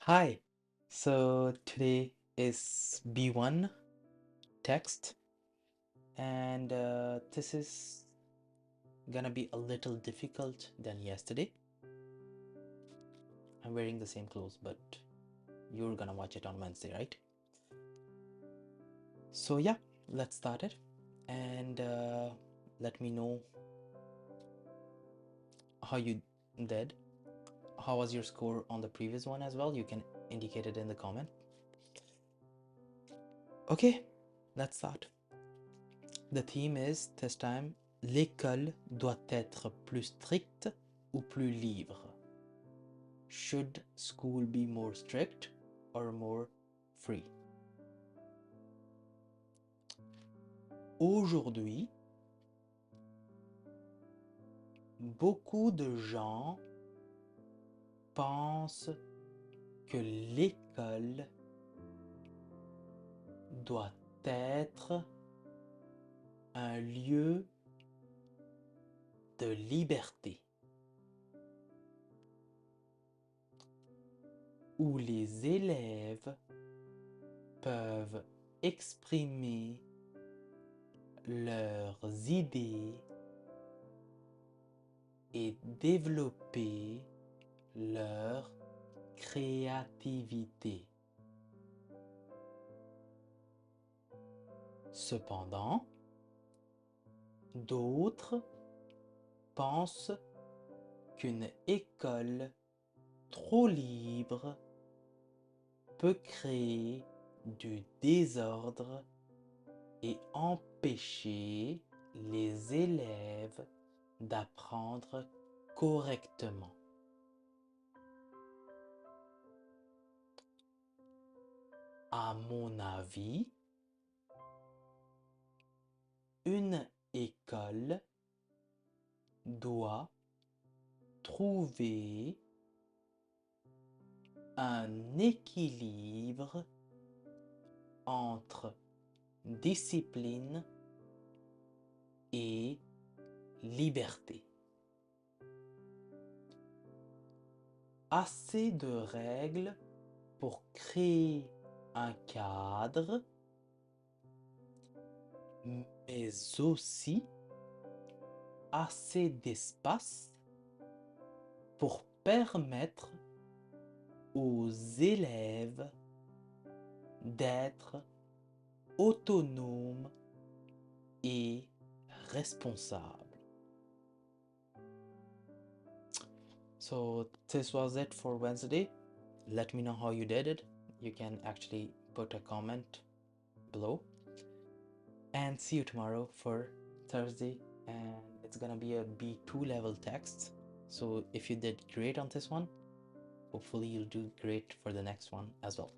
Hi, so today is B1 text, and this is gonna be a little difficult than yesterday. I'm wearing the same clothes, but you're gonna watch it on Wednesday, right? So, yeah, let's start it and let me know how you did. How was your score on the previous one as well? You can indicate it in the comment. Okay, let's start. The theme is this time l'école doit être plus stricte ou plus libre. Should school be more strict or more free? Aujourd'hui, beaucoup de gens pensent que l'école doit être un lieu de liberté où les élèves peuvent exprimer leurs idées et développer leur créativité. Cependant, d'autres pensent qu'une école trop libre peut créer du désordre et empêcher les élèves d'apprendre correctement. À mon avis, une école doit trouver un équilibre entre discipline et liberté. Assez de règles pour créer un cadre, mais aussi assez d'espace pour permettre aux élèves d'être autonomes et responsables. So this was it for Wednesday. Let me know how you did it. You can actually put a comment below. And see you tomorrow for Thursday. And it's gonna be a B2 level text. So if you did great on this one, hopefully you'll do great for the next one as well.